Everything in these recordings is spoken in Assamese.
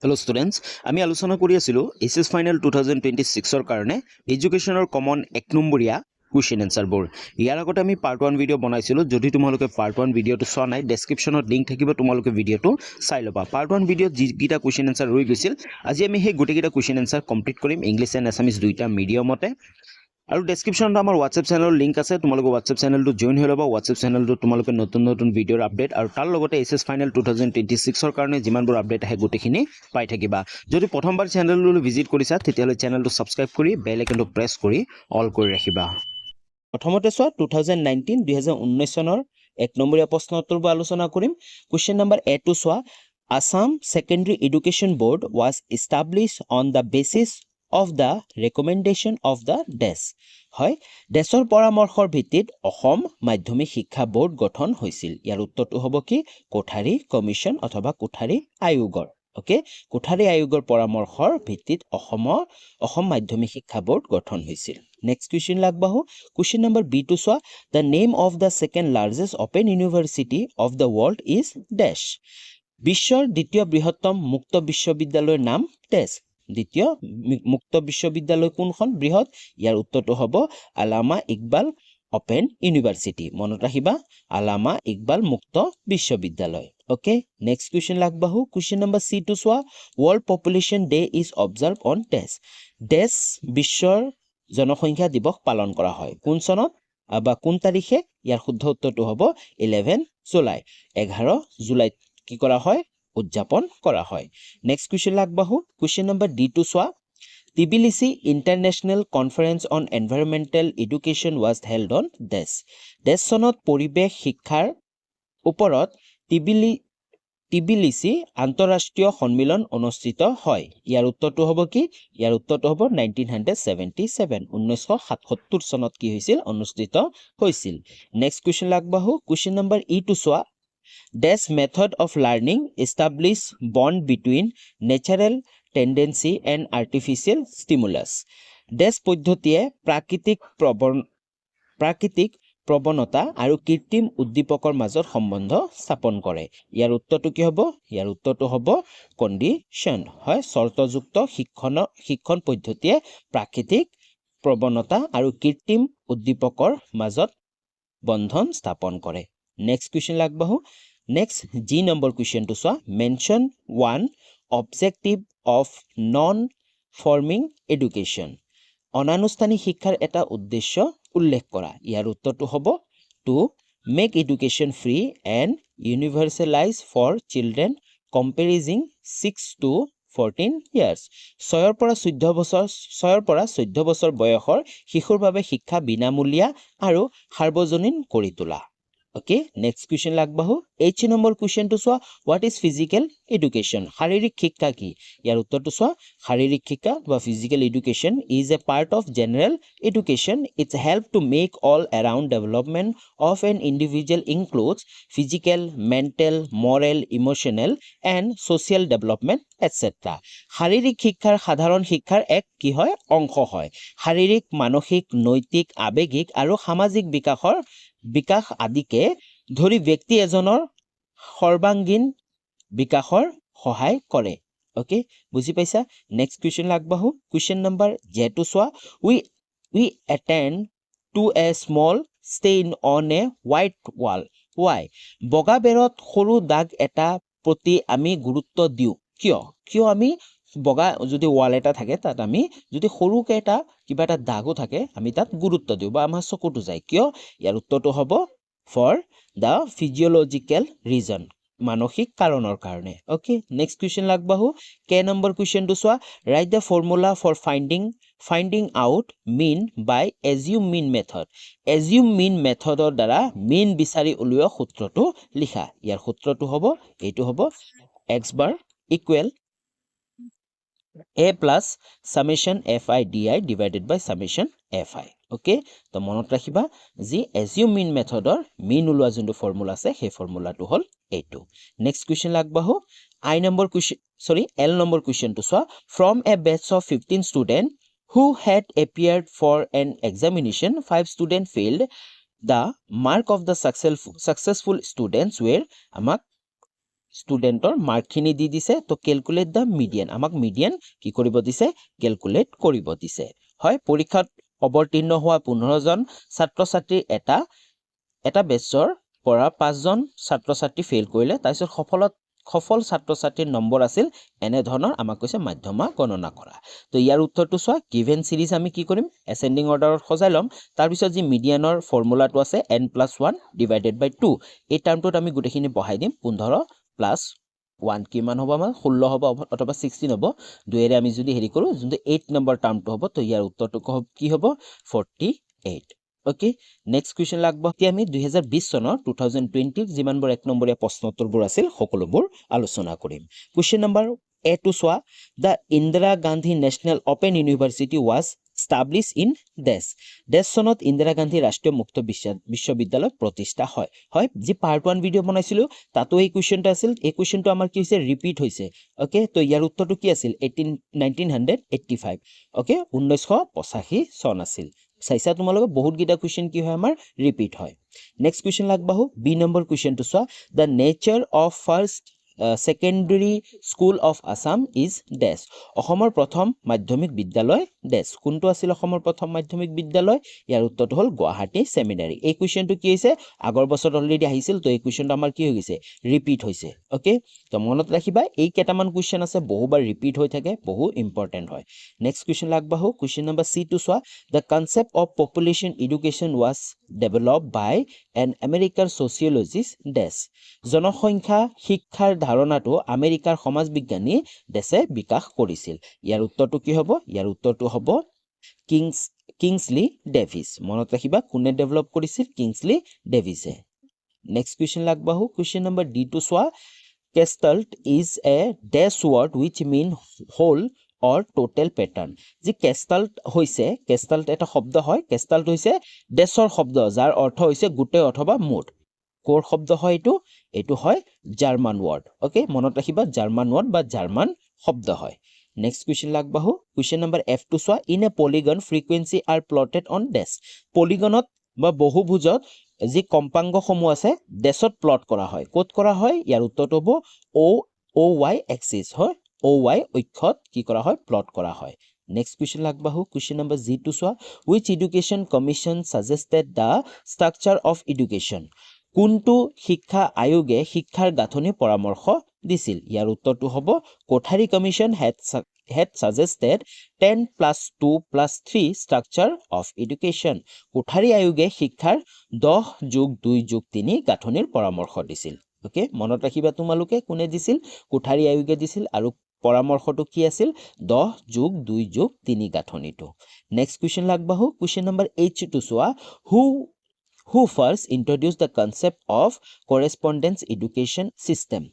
Hello students, আমি আলোচনা কৰি আছিলো এছএছ ফাইনেল 2026 ৰ কাৰণে এডুকেশ্যনৰ কমন 1 নম্বৰীয়া কুৱেশ্যন এনসাৰ বোৰ। ইয়াৰ আগতে আমি পাৰ্ট 1 ভিডিও বনাইছিলো। যদি তোমালোকে পাৰ্ট 1 ভিডিওটো চোৱা নাই, ডেসক্ৰিপচনত লিংক থাকিব, তোমালোকে ভিডিওটো চাই ল'বা। পাৰ্ট 1 ভিডিওত যিকেইটা কুৱেশ্যন এনসাৰ ৰৈ গৈছিল, আজি আমি সেই গোটেইকেইটা কুৱেশ্যন এনসাৰ কমপ্লিট কৰিম ইংলিছ এণ্ড আছামিজ দুইটা মিডিয়ামতে। আৰু ডেসক্ৰিপচনত আমাৰ হোৱাটছএপ চেনেলৰ লিংক আছে, তোমালোকে হোৱাটছএপ চেনেলটো জইন হৈ ল'বা। হোৱাটছএপ চেনেলটো তোমালোকে নতুন ভিডিওৰ আপডেট আৰু তাৰ লগতে এছএছ ফাইনেল 2026 ৰ কাৰণে যিমানবোৰ আপডেট আহে গোটেইখিনি পাই থাকিবা। যদি প্ৰথমবাৰ চেনেললৈ ভিজিট কৰিছা, তেতিয়াহ'লে চেনেলটো ছাবস্ক্ৰাইব কৰি বেল আইকনটো প্ৰেছ কৰি অল কৰি ৰাখিবা। প্ৰথমতে চোৱা 2019 চনৰ 1 নম্বৰীয়া প্ৰশ্ন উত্তৰবোৰ আলোচনা কৰিম। কুৱেশ্যন নম্বৰ এ টো চোৱা, Assam secondary education board was establish on the basis of the recommendation of the DES হয় দেশৰ পৰামৰ্শৰ ভিত্তিত অসম মাধ্যমিক শিক্ষা বোৰ্ড গঠন হৈছিল। ইয়াৰ উত্তৰটো হ'ব কি কোঠাৰী কমিশ্যন অথবা কোঠাৰী আয়োগৰ। ওকে, কোঠাৰী আয়োগৰ পৰামৰ্শৰ ভিত্তিত অসম মাধ্যমিক শিক্ষা বোৰ্ড গঠন হৈছিল। নেক্সট কুৱেশ্যন লাগবাহু। কুৱেশ্যন নম্বৰ বি টো চোৱা, the name of the second largest open university of the world is dash. বিশ্বৰ দ্বিতীয় বৃহত্তম মুক্ত বিশ্ববিদ্যালয়ৰ নাম ডেছ। দ্বিতীয় মুক্ত বিশ্ববিদ্যালয় কোনখন বৃহৎ? ইয়াৰ উত্তৰটো হ'ব আলামা ইকবাল অপেন ইউনিভাৰ্চিটি। মনত ৰাখিবা, আলামা ইকবাল মুক্ত বিশ্ববিদ্যালয়। ওকে, নেক্সট কুৱেশ্যন লাগবাহু। কুৱেশ্যন নম্বৰ সি টো চোৱা, world population day is observe on dash. Dash বিশ্বৰ জনসংখ্যা দিৱস পালন কৰা হয় কোন চনত বা কোন তাৰিখে? ইয়াৰ শুদ্ধ উত্তৰটো হ'ব 11 জুলাই। 11 জুলাইত কি কৰা হয়? উদযাপন কৰা হয়। নেক্সট কুৱেশ্যন লাগবাহু। কুৱেশ্যন নম্বৰ ডি টো চোৱা, Tbilisi international conference on environmental education was held on dash. Dash চনত পৰিৱেশ শিক্ষাৰ ওপৰত টিবিলিচি আন্তঃৰাষ্ট্ৰীয় সন্মিলন অনুষ্ঠিত হয়। ইয়াৰ উত্তৰটো হ'ব কি? ইয়াৰ উত্তৰটো হ'ব 1977 1977 চনত কি হৈছিল? অনুষ্ঠিত হৈছিল। নেক্সট কুৱেশ্যন লাগবাহু। কুৱেশ্যন নম্বৰ ই টো চোৱা, dash method of learning establish bond between natural tendency and artificial stimulus. Dash পদ্ধতিয়ে প্ৰাকৃতিক প্ৰৱণতা আৰু কৃত্ৰিম উদ্দীপকৰ মাজত সম্বন্ধ স্থাপন কৰে। ইয়াৰ উত্তৰটো কি হ'ব? ইয়াৰ উত্তৰটো হ'ব কণ্ডিশ্যন। হয়, চৰ্তযুক্ত শিক্ষণ পদ্ধতিয়ে প্ৰাকৃতিক প্ৰৱণতা আৰু কৃত্ৰিম উদ্দীপকৰ মাজত বন্ধন স্থাপন কৰে। নেক্সট কুৱেশ্যন লাগবাহু। নেক্সট জি নম্বৰ কুৱেশ্যনটো চোৱা, mention one objective of non forming education. অনানুষ্ঠানিক শিক্ষাৰ এটা উদ্দেশ্য উল্লেখ কৰা। ইয়াৰ উত্তৰটো হ'ব to make education free and universalise for children comprising 6 to 14 years. 6 পৰা 14 বছৰ বয়সৰ শিশুৰ বাবে শিক্ষা বিনামূলীয়া আৰু সাৰ্বজনীন কৰি তোলা। ওকে, নেক্সট কুৱেশ্যন লাগবাহু। এইচ নম্বৰ কুৱেশ্যনটো চোৱা, হোৱাট ইজ ফিজিকেল এডুকেশ্যন? শাৰীৰিক শিক্ষা কি? ইয়াৰ উত্তৰটো চোৱা, শাৰীৰিক শিক্ষা বা physical education is a part of general education. It's help to make all around development of an individual includes physical, mental, moral, emotional and social development etcetera. শাৰীৰিক শিক্ষাৰ সাধাৰণ শিক্ষাৰ এক কি হয়? অংশ হয়। শাৰীৰিক, মানসিক, নৈতিক, আৱেগিক আৰু সামাজিক বিকাশ আদিকে ধৰি ব্যক্তি এজনৰ সৰ্বাংগীন বিকাশৰ সহায় কৰে। ওকে, বুজি পাইছা? নেক্সট কুৱেশ্যন লাগবাহু। কুৱেশ্যন নম্বৰ জে টো চোৱা, we attend to a small stain on a white wall. Why? বগা বেৰত সৰু দাগ এটা প্ৰতি আমি গুৰুত্ব দিওঁ কিয় আমি বগা যদি ৱাল এটা থাকে, তাত আমি যদি সৰুকৈ কিবা এটা দাগো থাকে, আমি তাত গুৰুত্ব দিওঁ বা আমাৰ চকুটো যায় কিয়? ইয়াৰ উত্তৰটো হ'ব ফৰ দ্য ফিজিঅলজিকেল ৰিজন, মানসিক কাৰণৰ কাৰণে। ওকে, নেক্সট কুৱেশ্যন লাগবাহু। কে নম্বৰ কুৱেশ্যনটো চোৱা, write the formula for finding out mean by assume mean method. Assume mean মেথডৰ দ্বাৰা মিন বিচাৰি উলিওৱা সূত্ৰটো লিখা। ইয়াৰ সূত্ৰটো হ'ব, এইটো হ'ব x bar equal a plus summation fi di divided by summation fi. Okay, তো মনত ৰাখিবা যি assume mean মেথডৰ মিন ওলোৱা যোনটো ফৰ্মুলা আছে, সেই ফৰ্মুলাটো হ'ল এইটো। নেক্সট কুৱেশ্যন লাগবাহু। এল নম্বৰ কুৱেশ্যনটো চোৱা, from a batch of 15 student who had appeared for an examination, 5 students failed. The mark of the successful students were আমাক ষ্টুডেণ্টৰ মাৰ্কখিনি দি দিছে তো কেলকুলেট দ্য মিডিয়ান আমাক মিডিয়ান কি কৰিব দিছে কেলকুলেট কৰিব দিছে হয় পৰীক্ষাত অৱতীৰ্ণ হোৱা 15 জন ছাত্ৰ ছাত্ৰীৰ এটা বেচৰ পৰা 5 জন ছাত্ৰ ছাত্ৰী ফেইল কৰিলে তাৰপিছত সফল ছাত্ৰ ছাত্ৰীৰ নম্বৰ আছিল এনে ধৰণৰ আমাক কৈছে মাধ্যমা গণনা কৰা তো ইয়াৰ উত্তৰটো চোৱা গিভেন সিৰিজ আমি কি কৰিম এসেন্ডিং অৰ্ডাৰত সজাই ল'ম তাৰপিছত যি মিডিয়ানৰ ফৰ্মুলাটো আছে n+1 ডিভাইডেড বাই 2 এই টাৰ্মটোত আমি গোটেইখিনি বহাই দিম 15 প্লাস 1 কিমান হ'ব আমাৰ 16 হ'ব অথবা 16 হ'ব দুইৰে আমি যদি হেৰি কৰো যোনটো 8 নম্বৰ টাৰ্মটো হ'ব তো ইয়াৰ উত্তৰটো কি হ'ব 48 ওকে নেক্সট কোৱেশ্চন লাগব কি আমি 2020 চনৰ 2020 যিমানবোৰ এক নম্বৰীয়া প্ৰশ্নোত্তৰবোৰ আছিল সকলোবোৰ আলোচনা কৰিম কোৱেশ্চন নম্বৰ A to চোৱা the Indira Gandhi National Open University was established in দেশ চনত ইন্দিৰা গান্ধী ৰাষ্ট্ৰীয় মুক্ত বিশ্ববিদ্যালয় প্ৰতিষ্ঠা হয় যি পাৰ্ট 1 ভিডিও বনাইছিলো তাতো এই কোৱেশ্চনটা আছিল এই কোৱেশ্চনটো আমাৰ কি হৈছে ৰিপিট হৈছে ওকে তো ইয়াৰ উত্তৰটো কি আছিল 1985 ওকে 1985 চন আছিল চাইছা তোমালোকে বহুত গিটা কোৱেশ্চন কি হয় আমাৰ ৰিপিট হয় নেক্সট কোৱেশ্চন লাগবাহু বি নম্বৰ কোৱেশ্চনটো চোৱা the nature of first secondary school of Assam is dash অসমৰ প্ৰথম মাধ্যমিক বিদ্যালয় dash কোনটো আছিল অসমৰ প্ৰথম মাধ্যমিক বিদ্যালয় ইয়াৰ উত্তৰটো হ'ল গুৱাহাটী সেমিনাৰী এই কোৱেশ্চনটো কি হৈছে আগৰ বছৰ অলৰেডি আহিছিল তো এই কোৱেশ্চনটো আমাৰ কি হৈ গৈছে ৰিপিট হৈছে ওকে তো মনত ৰাখিবা এই কেটামান কোৱেশ্চন আছে বহুবাৰ ৰিপিট হৈ থাকে বহু ইম্পৰ্টেন্ট হয় নেক্সট কোৱেশ্চন লাগবাহু কোৱেশ্চন নম্বৰ সি টু চোৱা the concept of population education was developed by an American sociologist dash জনসংখ্যা শিক্ষাৰ ধাৰণাটো আমেৰিকাৰ সমাজ বিজ্ঞানী দেশে বিকাশ কৰিছিল ইয়াৰ উত্তৰটো কি হ'ব ইয়াৰ উত্তৰটো হ'ব কিংছলি ডেভিছ মনত ৰাখিবা কোনে ডেভেলপ কৰিছিল কিংছলি ডেভিছে নেক্সট কোৱেশ্চন লাগবাহু কোৱেশ্চন নম্বৰ ডি টু চোৱা gestalt is a dash word which mean whole or total pattern যি gestalt হৈছে gestalt এটা শব্দ হয় gestalt হৈছে দেশৰ শব্দ যাৰ অৰ্থ হৈছে গোটেই অথবা মুঠ কোৰ শব্দ হয় এটো হয় জাৰ্মান ওয়াৰ্ড ওকে মনত ৰাখিবা জাৰ্মান ওয়াৰ্ড বা জাৰ্মান শব্দ হয় নেক্সট কোৱেশ্চন লাগবাহু কোৱেশ্চন নম্বৰ এফ টু চোৱা in a polygon frequency are plotted on dash পলিগনত বা বহুভুজত যি কম্পাংগ সমূহ আছে ডেশত প্লট কৰা হয় কোড কৰা হয় ইয়াৰ উত্তৰটো হ'ব ও ওয়াই এক্সিস হয় ও ওয়াই অক্ষত কি কৰা হয় প্লট কৰা হয় নেক্সট কোৱেশ্চন লাগবাহু কোৱেশ্চন নম্বৰ জি টু চোৱা which education commission suggested the structure of education কোনটো শিক্ষা আয়োগে শিক্ষাৰ গাঁথনি পৰামৰ্শ দিছিল ইয়াৰ উত্তৰটো হ'ব Kothari commission had suggested 10+2+3 structure of education Kothari আয়োগে শিক্ষাৰ 10+2+3 গাঁথনিৰ পৰামৰ্শ দিছিল ওকে মনত ৰাখিবা তোমালোকে কোনে দিছিল কোঠাৰী আয়োগে দিছিল আৰু পৰামৰ্শটো কি আছিল 10+2+3 গাঁথনিটো নেক্সট কোৱেশ্চন লাগবাহু কোৱেশ্চন নম্বৰ এইচ টু চোৱা who first introduced the concept of correspondence education system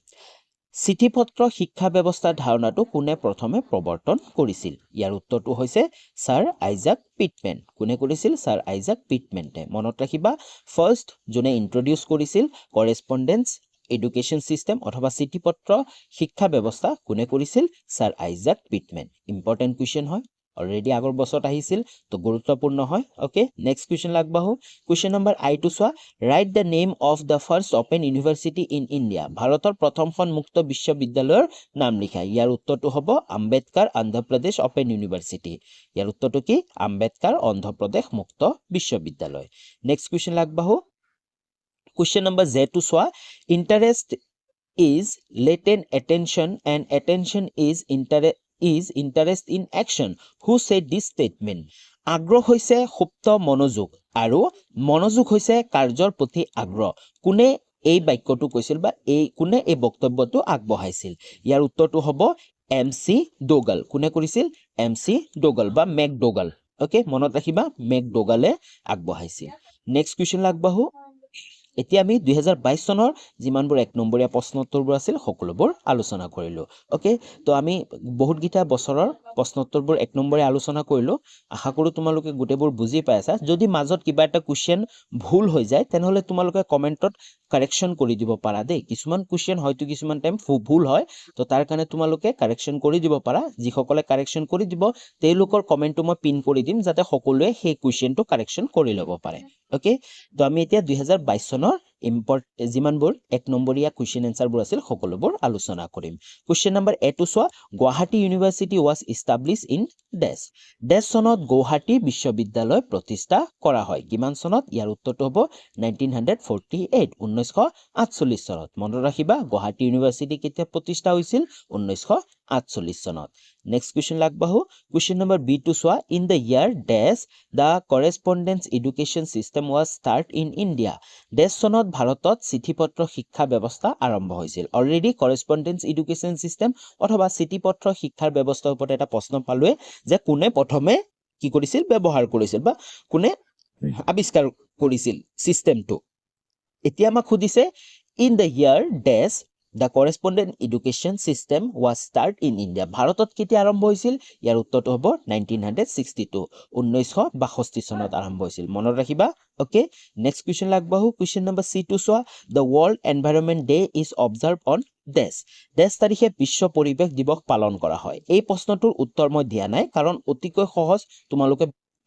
চিঠিপত্ৰ শিক্ষা ব্যৱস্থাৰ ধাৰণাটো কোনে প্ৰথমে প্ৰৱৰ্তন কৰিছিল ইয়াৰ উত্তৰটো হৈছে স্যাৰ আইজাক পিটমেন কোনে কৰিছিল স্যাৰ আইজাক পিটমেনে মনত ৰাখিবা ফাৰ্স্ট যোনে ইন্ট্ৰোডিউস কৰিছিল কৰেসপন্ডেন্স এডুকেশন সিস্টেম অথবা চিঠিপত্ৰ শিক্ষা ব্যৱস্থা কোনে কৰিছিল sir Isaac Pitman important question হয় অলৰেডি আগৰ বছৰত আহিছিল তো গুৰুত্বপূৰ্ণ হয় ওকে নেক্সট কোৱেশ্চন লাগবাহু কোৱেশ্চন নম্বৰ আই টু চোৱা write the name of the first open university in India ভাৰতৰ প্ৰথমখন মুক্ত বিশ্ববিদ্যালয়ৰ নাম লিখা ইয়াৰ উত্তৰটো হ'ব আম্বেদকাৰ অন্ধ্ৰপ্ৰদেশ ওপেন ইউনিভাৰ্সিটি ইয়াৰ উত্তৰটো কি আম্বেদকাৰ অন্ধ্ৰপ্ৰদেশ মুক্ত বিশ্ববিদ্যালয় নেক্সট কোৱেশ্চন লাগবাহু কোৱেশ্চন নম্বৰ জে টু চোৱা interest is latent attention and attention is interest in action who said this statement আগ্ৰহ হৈছে সুপ্ত মনোযোগ আৰু মনোযোগ হৈছে কাৰ্যৰ প্ৰতি আগ্ৰহ কোনে এই বাক্যটো কৈছিল বা কোনে এই বক্তব্যটো আগবঢ়াইছিল ইয়াৰ উত্তৰটো হ'ব এমসি ডোগাল কোনে কৰিছিল এমসি ডোগাল বা মেকডোগাল ওকে মনত ৰাখিবা মেকডোগালে আগবঢ়াইছিল নেক্সট কোৱেশ্চন লাগবাহু এতিয়া আমি 2022 চনৰ যিমানবোৰ এক নম্বৰীয়া প্ৰশ্নোত্তৰবোৰ আছিল সকলোবোৰ আলোচনা কৰিলো ওকে তো আমি বহুত গিটা বছৰৰ প্ৰশ্নোত্তৰবোৰ এক নম্বৰীয়া আলোচনা কৰিলো আশা কৰো তোমালোকে গুটেবোৰ বুজি পাইছা যদি মাজত কিবা এটা কোৱেশ্চন ভুল হৈ যায় তেনেহলে তোমালোকে কমেন্টত কাৰেকশন কৰি দিব পাৰা দেই কিছুমান কোৱেশ্চন হয়তো কিছুমান টাইম ভুল হয় তো তাৰ কাৰণে তোমালোকে কাৰেকশন কৰি দিব পাৰা যিসকলে কাৰেকশন কৰি দিব তেওঁলোকৰ কমেন্টটো মই পিন কৰি দিম যাতে সকলোৱে সেই কোৱেশ্চনটো কাৰেকশন কৰি ল'ব পাৰে ওকে তো আমি এতিয়া 2022 চনৰ যিমানবোৰ 1 নম্বৰীয়া কুৱেশ্যন এনসাৰবোৰ আছিল সকলোবোৰ আলোচনা কৰিম কুৱেশ্যন নম্বৰ এ টু চোৱা Guwahati university was establish in dash dash চনত গুৱাহাটী বিশ্ববিদ্যালয় প্ৰতিষ্ঠা কৰা হয় কিমান চনত ইয়াৰ উত্তৰটো হ'ব 1948 1948 চনত মনত ৰাখিবা গুৱাহাটী ইউনিভাৰ্চিটি কেতিয়া প্ৰতিষ্ঠা হৈছিল 1948 চনত নেক্সট কুৱেশ্যন লাগবাহু কুৱেশ্যন নম্বৰ বি টু চোৱা in the year dash the correspondence education system was start in India dash চনত ভাৰতত চিঠিপত্ৰ শিক্ষা ব্যৱস্থা আৰম্ভ হৈছিল অলৰেডি কৰেছপণ্ডেন্স এডুকেশ্যন সিস্টেম অথবা চিঠিপত্ৰ শিক্ষাৰ ব্যৱস্থাৰ ওপৰত এটা প্ৰশ্ন পালোৱে যে কোনে প্ৰথমে কি কৰিছিল ব্যৱহাৰ কৰিছিল বা কোনে আৱিষ্কাৰ কৰিছিল সিস্টেমটো এতিয়া আমাক সুধিছে in the year dash the correspondence education system was start in India ভাৰতত কেতিয়া আৰম্ভ হৈছিল ইয়াৰ উত্তৰটো হ'ব 1962 1962 চনত আৰম্ভ হৈছিল মনত ৰাখিবা ওকে নেক্সট কুৱেশ্যন লাগবাহু কুৱেশ্যন নম্বৰ সি টু চোৱা the world environment day is observe on dash তাৰিখে বিশ্ব পৰিৱেশ দিৱস পালন কৰা হয় এই প্ৰশ্নটোৰ উত্তৰ মই দিয়া নাই কাৰণ অতিকৈ সহজ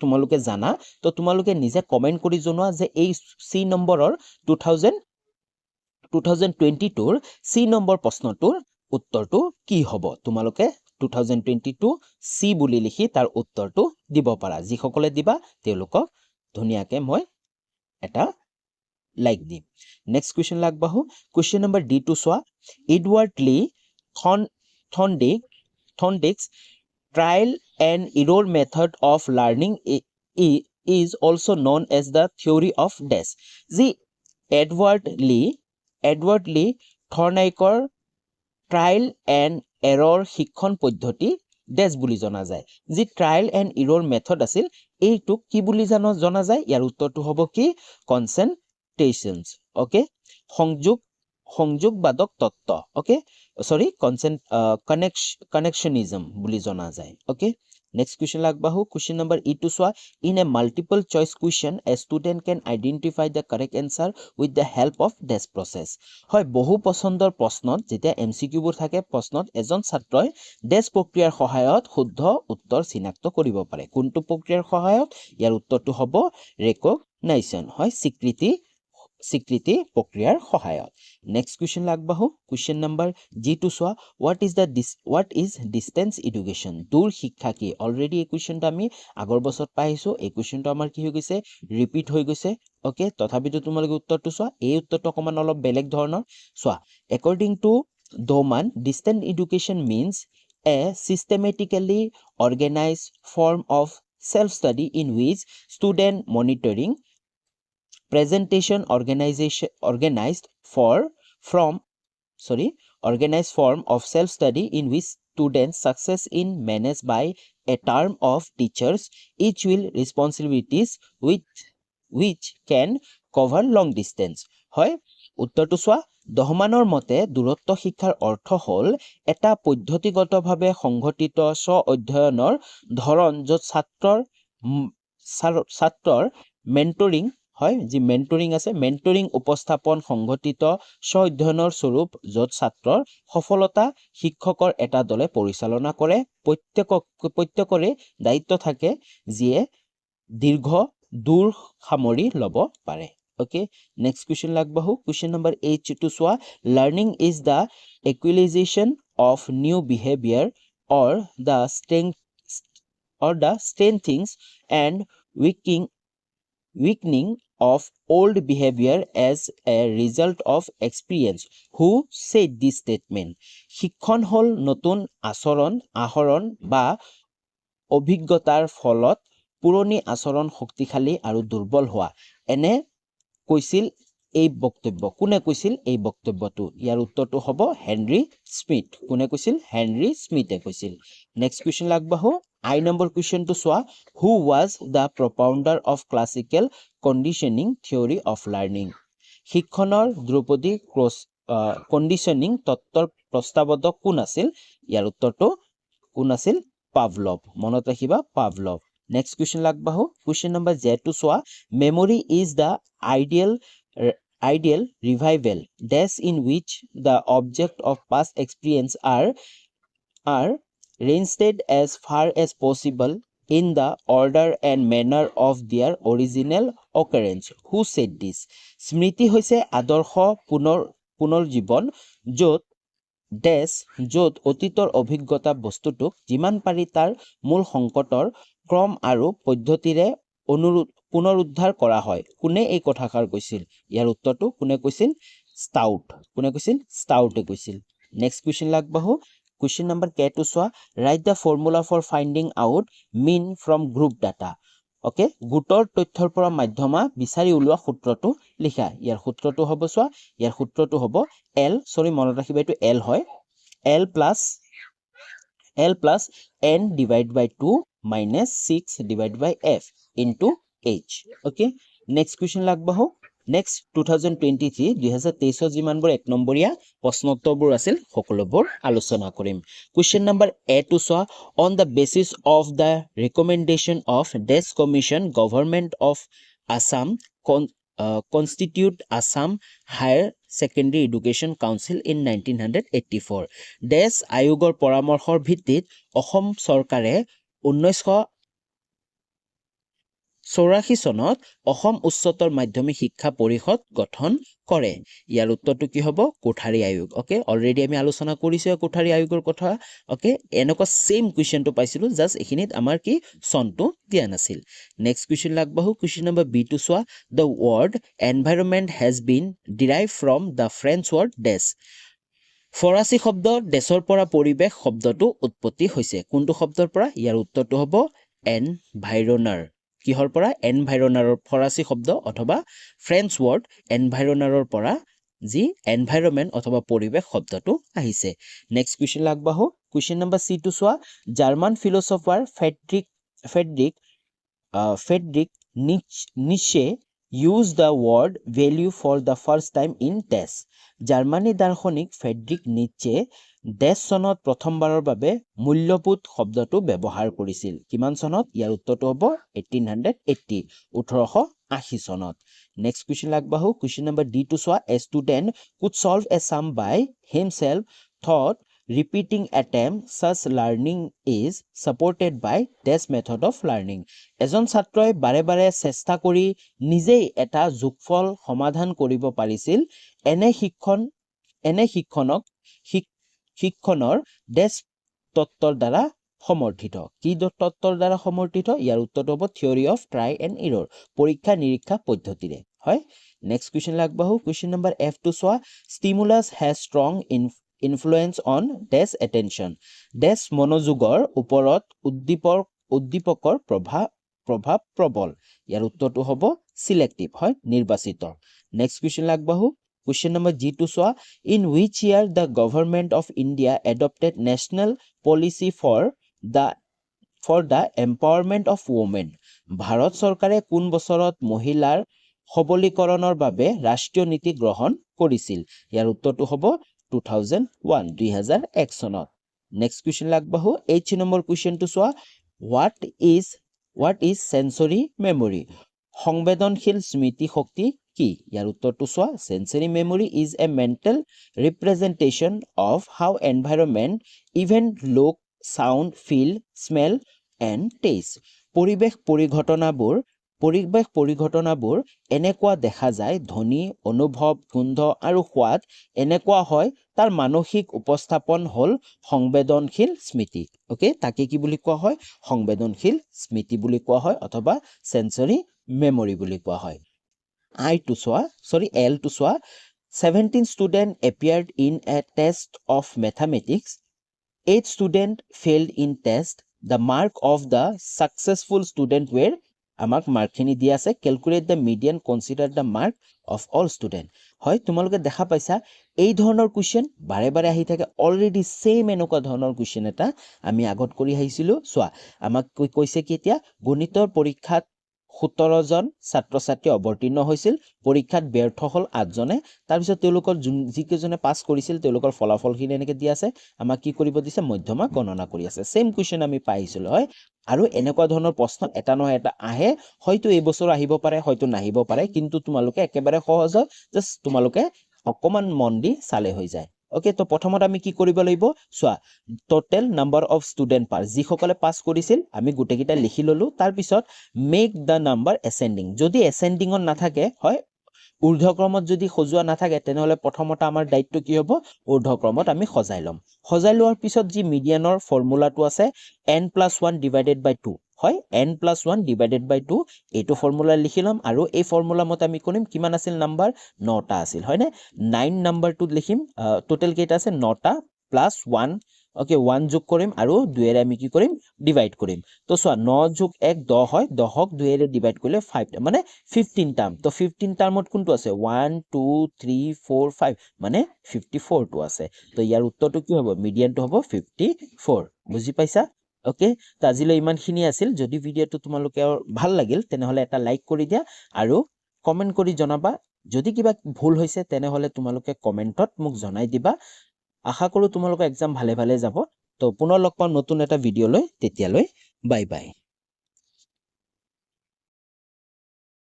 তোমালোকে জানা তো তোমালোকে নিজে কমেন্ট কৰি জনোৱা যে এই সি নম্বৰৰ 2022 সি নম্বৰ প্ৰশ্নটোৰ উত্তৰটো কি হ'ব তোমালোকে 2022 সি বুলি লিখি তাৰ উত্তৰটো দিব পাৰা যিসকলে দিবা তেওঁলোকক ধুনীয়াকে মই এটা লাইক দিম নেক্সট কুৱেশ্যন লাগবাহু কুৱেশ্যন নম্বৰ ডি টু চোৱা Edward Lee Thorndike's trial and error method of learning is also known as the theory of dash যি এডৱাৰ্ড লি থৰ্নাইকৰ ট্ৰায়েল এণ্ড এৰৰ শিক্ষণ পদ্ধতি ডেছ বুলি জনা যায় যি ট্ৰায়েল এণ্ড এৰৰ মেথড আছিল এইটোক কি বুলি জনা যায় ইয়াৰ উত্তৰটো হ'ব কি কনচেন্ট্ৰেশনস ওকে সংযোগবাদক তত্ত্ব ওকে সৰি কানেকশনিজম বুলি জনা যায় ওকে নেক্সট কুৱেশ্যন লাগবাহু কুৱেশ্যন নম্বৰ ই টু চোৱা in a multiple choice question a student can identify the correct answer with the help of dash process হয় বহু পছন্দৰ প্ৰশ্নত যেতিয়া এমচিকিউবোৰ থাকে প্ৰশ্নত এজন ছাত্ৰই ডেছ প্ৰক্ৰিয়াৰ সহায়ত শুদ্ধ উত্তৰ চিনাক্ত কৰিব পাৰে কোনটো প্ৰক্ৰিয়াৰ সহায়ত ইয়াৰ উত্তৰটো হ'ব ৰেকগনাইজেশ্যন হয় স্বীকৃতি প্ৰক্ৰিয়াৰ সহায়ত নেক্সট কুৱেশ্যন লাগবাহু কুৱেশ্যন নম্বৰ জি টু চোৱা হোৱাট ইজ ডিষ্টেন্স এডুকেশ্যন দূৰ শিক্ষা কি অলৰেডি এই কুৱেশ্যনটো আমি আগৰ বছৰত পাইছো এই কুৱেশ্যনটো আমাৰ কি হৈ গৈছে ৰিপিট হৈ গৈছে ওকে তথাপিতো তোমালোকে উত্তৰটো চোৱা এই উত্তৰটো অকমান অলপ বেলেগ ধৰণৰ চোৱা according to Dohmen distance education means a systematically organized form of self-study in which student monitoring presentation organized form of self-study in which students success in managed by a term of teachers each will responsibilities which can cover long distance হয় উত্তৰটো চোৱা দহমানৰ মতে দূৰত্ব শিক্ষাৰ অৰ্থ হ'ল এটা পদ্ধতিগতভাৱে সংঘটিত স্ব অধ্যয়নৰ ধৰণ য'ত ছাত্ৰৰ মেন্টৰিং হয় যি মেন্টৰিং আছে মেন্টৰিং উপস্থাপন সংঘটিত স্ব অধ্যয়নৰ স্বৰূপ য'ত ছাত্ৰৰ সফলতা শিক্ষকৰ এটা দলে পৰিচালনা কৰে প্ৰত্যেকৰে দায়িত্ব থাকে যিয়ে দূৰ সামৰি ল'ব পাৰে ওকে নেক্সট কুৱেশ্যন লাগবাহু কুৱেশ্যন নম্বৰ 8 টু চোৱা learning is the equalisation of new behaviour or the strengthens and weakening of old behavior as a result of experience who said this statement শিক্ষণ হল নতুন আহৰণ বা অভিজ্ঞতাৰ ফলত পুৰণি আচৰণ শক্তিশালী আৰু দুৰ্বল হোৱা এনে কৈছিল এই বক্তব্য কোনে কৈছিল এই বক্তব্যটো ইয়াৰ উত্তৰটো হ'ব হেনৰি স্মিথ কোনে কৈছিল হেনৰি স্মিথে কৈছিল নেক্সট কুৱেশ্যন লাগবাহু আই নম্বৰ কুৱেশ্যনটো চোৱা who was the propounder of classical conditioning theory of learning শিক্ষণৰ ধ্ৰুপদী কণ্ডিশ্যনিং তত্ত্বৰ প্ৰস্তাৱক কোন আছিল ইয়াৰ উত্তৰটো কোন আছিল পাভলভ মনত ৰাখিবা পাভলভ নেক্সট কুৱেশ্যন লাগবাহু কুৱেশ্যন নম্বৰ জে টু চোৱা memory is the ideal revival dash in which the object of past experience are reinstated as far as possible in the order and manner of their original occurrence. Who said this? স্মৃতি হৈছে আদৰ্শ পুনৰ্জীৱন য'ত য'ত অতীতৰ অভিজ্ঞতা বস্তুটোক যিমান পাৰি তাৰ মূল সংকটৰ ক্ৰম আৰু পদ্ধতিৰে পুনৰুদ্ধাৰ কৰা হয়. কোনে এই কথাষাৰ কৈছিল? ইয়াৰ উত্তৰটো কোনে কৈছিল? ষ্টাউট. কোনে কৈছিল? ষ্টাউটে কৈছিল. নেক্সট কুৱেশ্যন আগবাঢ়ো. কুৱেশ্যন নম্বৰ K2 চোৱা. Write the formula for finding out mean from group data. Okay, গোটৰ তথ্যৰ পৰা মাধ্যমা বিচাৰি উলিওৱা সূত্ৰটো লিখা. ইয়াৰ সূত্ৰটো হ'ব চোৱা. ইয়াৰ সূত্ৰটো হ'ব মনত ৰাখিবা এইটো L হয়. L plus N divided by 2 minus 6 divided by F into H. Okay. Next question আগবাঢ়ো. Next 2023 যিমানবোৰ 1 নম্বৰীয়া প্ৰশ্নোত্তৰবোৰ আছিল সকলোবোৰ আলোচনা কৰিম. Question number A2 চোৱা. On the basis of the recommendation of Desk Commission, Government of Assam constitute Assam Higher Secondary Education Council in 1984. দেশ আয়োগৰ পৰামৰ্শৰ ভিত্তিত অসম চৰকাৰে 1984 চনত অসম উচ্চতৰ মাধ্যমিক শিক্ষা পৰিষদ গঠন কৰে. ইয়াৰ উত্তৰটো কি হ'ব? কোঠাৰী আয়োগ. ওকে, অলৰেডি আমি আলোচনা কৰিছোঁ কোঠাৰী আয়োগৰ কথা. ওকে, এনেকুৱা সেম কুৱেশ্যনটো পাইছিলোঁ, জাষ্ট এইখিনিত আমাৰ কি চনটো দিয়া নাছিল. নেক্সট কুৱেশ্যন আগবাঢ়ো. কুৱেশ্যন নম্বৰ B2 চোৱা. The word environment has been derive from the French word dash. ফৰাচী শব্দ ডেছৰ পৰা পৰিৱেশ শব্দটো উৎপত্তি হৈছে. কোনটো শব্দৰ পৰা? ইয়াৰ উত্তৰটো হ'ব এনভাইৰনাৰ. কিহৰ পৰা? এনভাইৰনাৰৰ ফৰাচী শব্দ অথবা ফ্ৰেঞ্চ ৱৰ্ড এনভাইৰনাৰৰ পৰা যি এনভাইৰনমেণ্ট অথবা পৰিৱেশ শব্দটো আহিছে. নেক্সট কুৱেশ্যন আগবাঢ়ো. কুৱেশ্যন নম্বৰ C2 চোৱা. German philosopher Friedrich Nietzsche use the word value for the first time in dash. জাৰ্মানী দাৰ্শনিক ফ্ৰেডৰিক নিটছে ডেছ চনত প্ৰথমবাৰৰ বাবে মূল্যবোধ শব্দটো ব্যৱহাৰ কৰিছিল. কিমান চনত? ইয়াৰ উত্তৰটো হ'ব 1880 চনত. নেক্সট কুৱেশ্যন আগবাঢ়ো. কুৱেশ্যন নম্বৰ D2 চোৱা. A student could solve a sum by himself through repeating attempt such learning is supported by this method of learning. এজন ছাত্ৰই বাৰে বাৰে চেষ্টা কৰি নিজেই এটা যোগফল সমাধান কৰিব পাৰিছিল. এনে শিক্ষণৰ ডেছ তত্ত্বৰ দ্বাৰা সমৰ্থিত. কি তত্ত্বৰ দ্বাৰা সমৰ্থিত? ইয়াৰ উত্তৰটো হ'ব theory of try and error, পৰীক্ষা নিৰীক্ষা পদ্ধতিৰে. হয়. নেক্সট কুৱেশ্যন আগবাঢ়ো. কুৱেশ্যন নম্বৰ F2 চোৱা. Stimulus has strong influence on dash attention. Dash মনোযোগৰ ওপৰত উদ্দীপকৰ প্ৰভাৱ প্ৰবল. ইয়াৰ উত্তৰটো হ'ব চিলেক্টিভ. হয়, নিৰ্বাচিত. নেক্সট কুৱেশ্যন আগবাঢ়ো. কুৱেশ্যন নম্বৰ G2 চোৱা. In which year the government of India adopted national policy for the empowerment of women. ভাৰত চৰকাৰে কোন বছৰত মহিলাৰ সবলীকৰণৰ বাবে ৰাষ্ট্ৰীয় নীতি গ্ৰহণ কৰিছিল? ইয়াৰ উত্তৰটো হ'ব 2001 চনত. নেক্সট কুৱেশ্যন আগবাঢ়ো. 8 নম্বৰ কুৱেশ্যনটো চোৱা. What is sensory memory? সংবেদনশীল স্মৃতি শক্তি কি? ইয়াৰ উত্তৰটো চোৱা. Sensory memory is a mental representation of how environment event look sound feel smell and taste. পৰিৱেশ পৰিঘটনাবোৰ এনেকুৱা দেখা যায়, ধ্বনি, অনুভৱ, গোন্ধ আৰু সোৱাদ এনেকুৱা হয়, তাৰ মানসিক উপস্থাপন হ'ল সংবেদনশীল স্মৃতি. অ'কে, তাকে কি বুলি কোৱা হয়? সংবেদনশীল স্মৃতি বুলি কোৱা হয় অথবা সেন্সৰী মেমৰি বুলি কোৱা হয়. L2 চোৱা. 17 students appeared in a test of mathematics. 8 students failed in test. The mark of the successful student were, আমাক মাৰ্কখিনি দিয়া আছে. Calculate the median, consider the mark of all student. হয়, তোমালোকে দেখা পাইছা এই ধৰণৰ কুৱেশ্যন বাৰে বাৰে আহি থাকে. অলৰেডি ছেইম এনেকুৱা ধৰণৰ কুৱেশ্যন এটা আমি আগত কৰি আহিছিলোঁ. চোৱা, আমাক কৈছে কি এতিয়া গণিতৰ পৰীক্ষাত 17জন ছাত্ৰ ছাত্ৰী অৱতীৰ্ণ হৈছিল, পৰীক্ষাত ব্যৰ্থ হ'ল 8জনে. তাৰপিছত তেওঁলোকৰ যিকেইজনে পাছ কৰিছিল তেওঁলোকৰ ফলাফলখিনি এনেকৈ দিয়া আছে. আমাক কি কৰিব দিছে? মধ্যমা গণনা কৰি আছে. ছেইম কুৱেশ্যন আমি পাইছিলোঁ. হয়, আৰু এনেকুৱা ধৰণৰ প্ৰশ্ন এটা নহয় এটা আহে. হয়তো এই বছৰ আহিব পাৰে, হয়তো নাহিব পাৰে, কিন্তু তোমালোকে একেবাৰে সহজ হয়, জাষ্ট তোমালোকে অকণমান মন দি চালে হৈ যায়. ওকে তো প্ৰথমত আমি কি কৰিব লাগিব চোৱা টোটেল নাম্বাৰ অফ ষ্টুডেণ্ট পাছ যিসকলে পাছ কৰিছিল আমি গোটেইকেইটা লিখি ল'লো তাৰপিছত মেক দ্য নাম্বাৰ এচেণ্ডিং যদি এচেণ্ডিঙত নাথাকে হয় ঊৰ্ধ্বক্ৰমত যদি সজোৱা নাথাকে তেনেহ'লে প্ৰথমতে আমাৰ দায়িত্ব কি হ'ব ঊৰ্ধ্বক্ৰমত আমি সজাই ল'ম সজাই লোৱাৰ পিছত যি মিডিয়ানৰ ফৰ্মুলাটো আছে n+1 ডিভাইডেড বাই 2 হয় n+1 ডিভাইডেড বাই 2 এইটো ফৰ্মুলা লিখি ল'ম আৰু এই ফৰ্মুলা মতে আমি কৰিম কিমান আছিল নাম্বাৰ 9টা আছিল হয়নে 9 নাম্বাৰটোত লিখিম টোটেল কেইটা আছে 9টা প্লাস 1 ওকে 1 যোগ কৰিম আৰু 2 এৰে আমি কি কৰিম ডিভাইড কৰিম তো চোৱা 9 যোগ 1 10 হয় 10ক 2 এৰে ডিভাইড কৰিলে 5 মানে 15 টাৰ্ম তো 15 টাৰ্মত কোনটো আছে 1 2 3 4 5 মানে 54 টো আছে তো ইয়াৰ উত্তৰটো কি হ'ব মিডিয়ানটো হ'ব 54 বুজি পাইছা ওকে তো আজিলৈ ইমানখিনি আছিল যদি ভিডিঅ'টো তোমালোকে ভাল লাগিল তেনেহ'লে এটা লাইক কৰি দিয়া আৰু কমেন্ট কৰি জনাবা যদি কিবা ভুল হৈছে তেনেহ'লে তোমালোকে কমেন্টত মোক জনাই দিবা আশা কৰো তোমালোকৰ এক্সাম ভালে ভালে যাব তো পুনৰ লগ পাম নতুন এটা ভিডিঅ লৈ তেতিয়ালৈ বাই বাই